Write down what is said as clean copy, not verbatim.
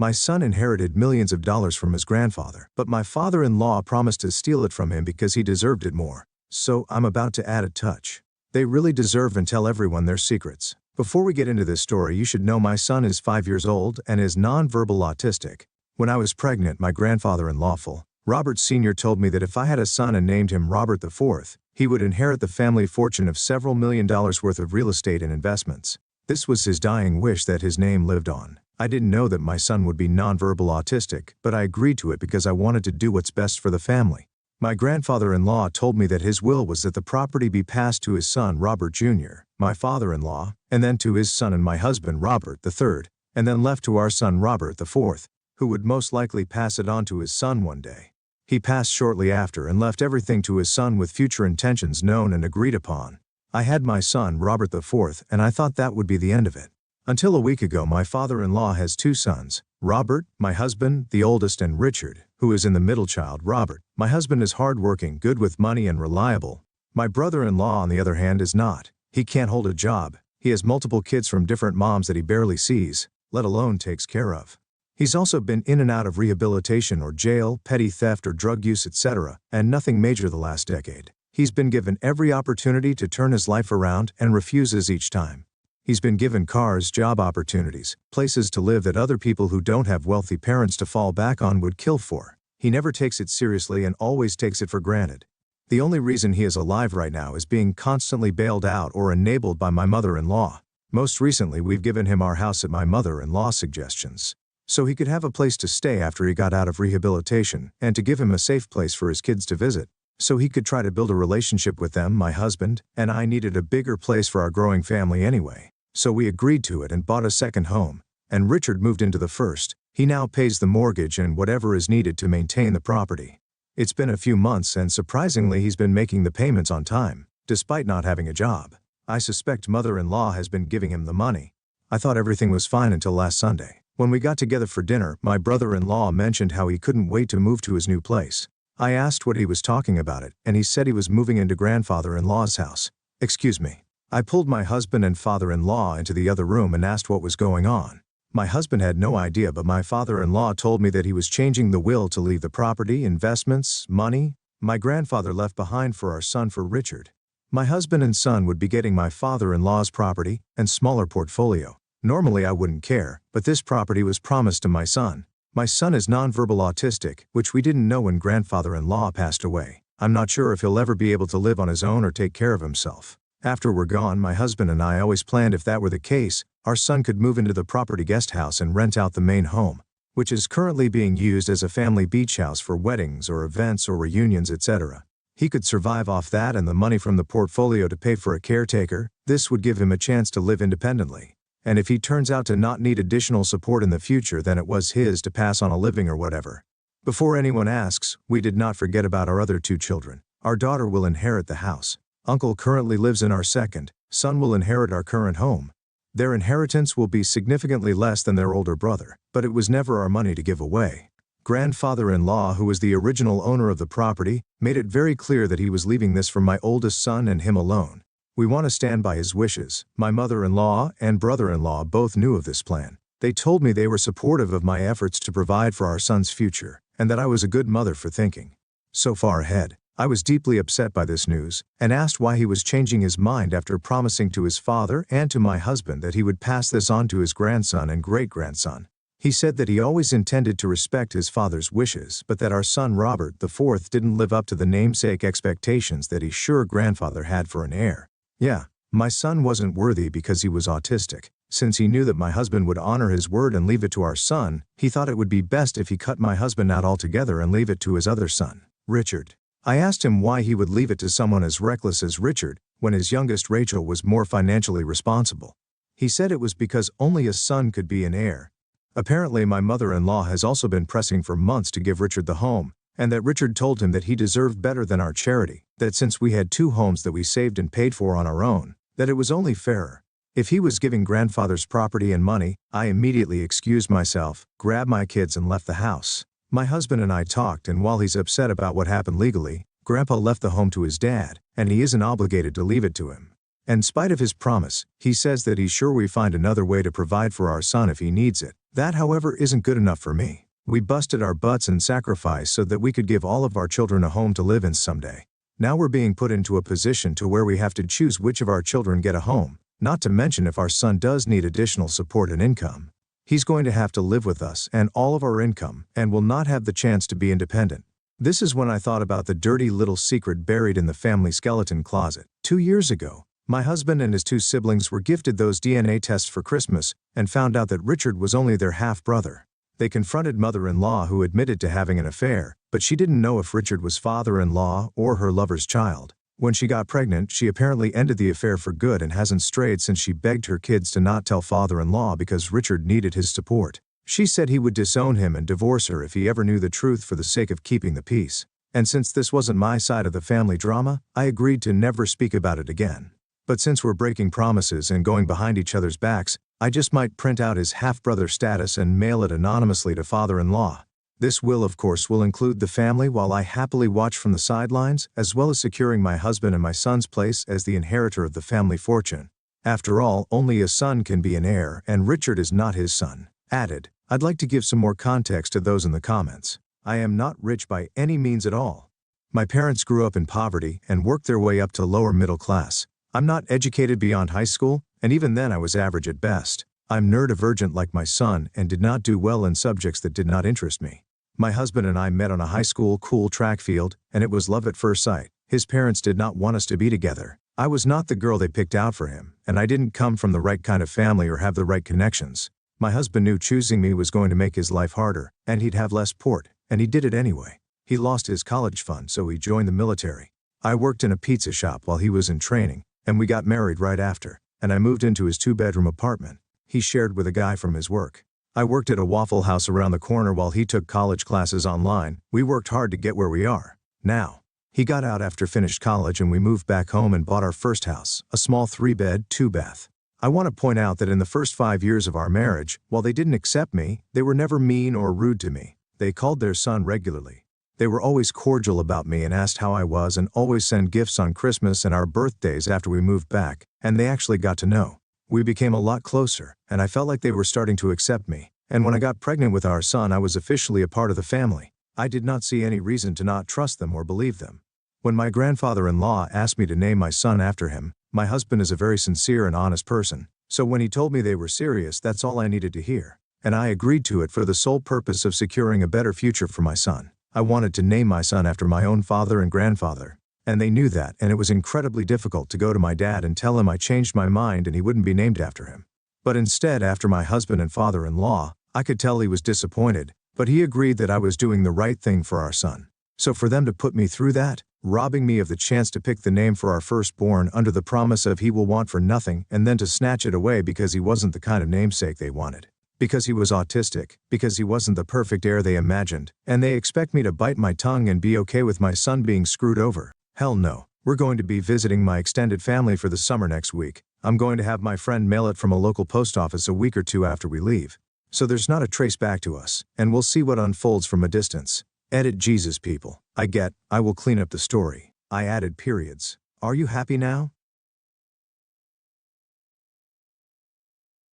My son inherited millions of dollars from his grandfather, but my father-in-law promised to steal it from him because he deserved it more. So I'm about to add a touch. They really deserve and tell everyone their secrets. Before we get into this story, you should know my son is 5 years old and is nonverbal autistic. When I was pregnant, my grandfather-in-law, Robert Sr., told me that if I had a son and named him Robert IV, he would inherit the family fortune of several $1 million worth of real estate and investments. This was his dying wish that his name lived on. I didn't know that my son would be nonverbal autistic, but I agreed to it because I wanted to do what's best for the family. My grandfather-in-law told me that his will was that the property be passed to his son Robert Jr., my father-in-law, and then to his son and my husband Robert III, and then left to our son Robert IV, who would most likely pass it on to his son one day. He passed shortly after and left everything to his son with future intentions known and agreed upon. I had my son Robert IV, and I thought that would be the end of it. Until a week ago, my father-in-law has 2 sons, Robert, my husband, the oldest, and Richard, who is in the middle child, Robert. My husband is hardworking, good with money, and reliable. My brother-in-law, on the other hand, is not. He can't hold a job. He has multiple kids from different moms that he barely sees, let alone takes care of. He's also been in and out of rehabilitation or jail, petty theft or drug use, etc., and nothing major the last decade. He's been given every opportunity to turn his life around and refuses each time. He's been given cars, job opportunities, places to live that other people who don't have wealthy parents to fall back on would kill for. He never takes it seriously and always takes it for granted. The only reason he is alive right now is being constantly bailed out or enabled by my mother-in-law. Most recently, we've given him our house at my mother-in-law's suggestions, so he could have a place to stay after he got out of rehabilitation, and to give him a safe place for his kids to visit, so he could try to build a relationship with them. My husband and I needed a bigger place for our growing family anyway, so we agreed to it and bought a second home, and Richard moved into the first. He now pays the mortgage and whatever is needed to maintain the property. It's been a few months and surprisingly he's been making the payments on time, despite not having a job. I suspect mother-in-law has been giving him the money. I thought everything was fine until last Sunday. When we got together for dinner, my brother-in-law mentioned how he couldn't wait to move to his new place. I asked what he was talking about it, and he said he was moving into grandfather-in-law's house. Excuse me. I pulled my husband and father-in-law into the other room and asked what was going on. My husband had no idea, but my father-in-law told me that he was changing the will to leave the property, investments, money my grandfather left behind for our son, for Richard. My husband and son would be getting my father-in-law's property and smaller portfolio. Normally I wouldn't care, but this property was promised to my son. My son is nonverbal autistic, which we didn't know when grandfather-in-law passed away. I'm not sure if he'll ever be able to live on his own or take care of himself. After we're gone, my husband and I always planned if that were the case, our son could move into the property guest house and rent out the main home, which is currently being used as a family beach house for weddings or events or reunions, etc. He could survive off that and the money from the portfolio to pay for a caretaker. This would give him a chance to live independently. And if he turns out to not need additional support in the future, then it was his to pass on a living or whatever. Before anyone asks, we did not forget about our other 2 children. Our daughter will inherit the house. Uncle currently lives in our second. Son will inherit our current home. Their inheritance will be significantly less than their older brother, but it was never our money to give away. Grandfather-in-law, who was the original owner of the property, made it very clear that he was leaving this for my oldest son and him alone. We want to stand by his wishes. My mother-in-law and brother-in-law both knew of this plan. They told me they were supportive of my efforts to provide for our son's future, and that I was a good mother for thinking so far ahead. I was deeply upset by this news, and asked why he was changing his mind after promising to his father and to my husband that he would pass this on to his grandson and great-grandson. He said that he always intended to respect his father's wishes, but that our son Robert IV didn't live up to the namesake expectations that he's sure grandfather had for an heir. Yeah, my son wasn't worthy because he was autistic. Since he knew that my husband would honor his word and leave it to our son, he thought it would be best if he cut my husband out altogether and leave it to his other son, Richard. I asked him why he would leave it to someone as reckless as Richard, when his youngest Rachel was more financially responsible. He said it was because only a son could be an heir. Apparently my mother-in-law has also been pressing for months to give Richard the home, and that Richard told him that he deserved better than our charity, that since we had 2 homes that we saved and paid for on our own, that it was only fairer. If he was giving grandfather's property and money, I immediately excused myself, grabbed my kids and left the house. My husband and I talked, and while he's upset about what happened legally, Grandpa left the home to his dad, and he isn't obligated to leave it to him. In spite of his promise, he says that he's sure we find another way to provide for our son if he needs it. That, however, isn't good enough for me. We busted our butts and sacrificed so that we could give all of our children a home to live in someday. Now we're being put into a position to where we have to choose which of our children get a home, not to mention if our son does need additional support and income. He's going to have to live with us and all of our income and will not have the chance to be independent. This is when I thought about the dirty little secret buried in the family skeleton closet. 2 years ago, my husband and his 2 siblings were gifted those DNA tests for Christmas and found out that Richard was only their half-brother. They confronted mother-in-law, who admitted to having an affair, but she didn't know if Richard was father-in-law or her lover's child. When she got pregnant, she apparently ended the affair for good and hasn't strayed since. She begged her kids to not tell father-in-law because Richard needed his support. She said he would disown him and divorce her if he ever knew the truth for the sake of keeping the peace. And since this wasn't my side of the family drama, I agreed to never speak about it again. But since we're breaking promises and going behind each other's backs, I just might print out his half-brother status and mail it anonymously to father-in-law. This will, of course, include the family while I happily watch from the sidelines, as well as securing my husband and my son's place as the inheritor of the family fortune. After all, only a son can be an heir, and Richard is not his son. Added, I'd like to give some more context to those in the comments. I am not rich by any means at all. My parents grew up in poverty and worked their way up to lower middle class. I'm not educated beyond high school, and even then I was average at best. I'm neurodivergent like my son and did not do well in subjects that did not interest me. My husband and I met on a high school cool track field, and it was love at first sight. His parents did not want us to be together. I was not the girl they picked out for him, and I didn't come from the right kind of family or have the right connections. My husband knew choosing me was going to make his life harder, and he'd have less support, and he did it anyway. He lost his college fund, so he joined the military. I worked in a pizza shop while he was in training, and we got married right after, and I moved into his 2-bedroom apartment he shared with a guy from his work. I worked at a Waffle House around the corner while he took college classes online. We worked hard to get where we are now. He got out after finished college and we moved back home and bought our first house, a small 3-bed, 2-bath. I want to point out that in the first 5 years of our marriage, while they didn't accept me, they were never mean or rude to me. They called their son regularly. They were always cordial about me and asked how I was and always sent gifts on Christmas and our birthdays after we moved back, and they actually got to know. We became a lot closer, and I felt like they were starting to accept me. And when I got pregnant with our son, I was officially a part of the family. I did not see any reason to not trust them or believe them. When my grandfather-in-law asked me to name my son after him, my husband is a very sincere and honest person, so when he told me they were serious, that's all I needed to hear. And I agreed to it for the sole purpose of securing a better future for my son. I wanted to name my son after my own father and grandfather, and they knew that, and it was incredibly difficult to go to my dad and tell him I changed my mind and he wouldn't be named after him. But instead, after my husband and father-in-law, I could tell he was disappointed, but he agreed that I was doing the right thing for our son. So for them to put me through that, robbing me of the chance to pick the name for our firstborn under the promise of he will want for nothing, and then to snatch it away because he wasn't the kind of namesake they wanted. Because he was autistic, because he wasn't the perfect heir they imagined, and they expect me to bite my tongue and be okay with my son being screwed over. Hell no. We're going to be visiting my extended family for the summer next week. I'm going to have my friend mail it from a local post office a week or 2 after we leave. So there's not a trace back to us, and we'll see what unfolds from a distance. Edit Jesus people. I will clean up the story. I added periods. Are you happy now?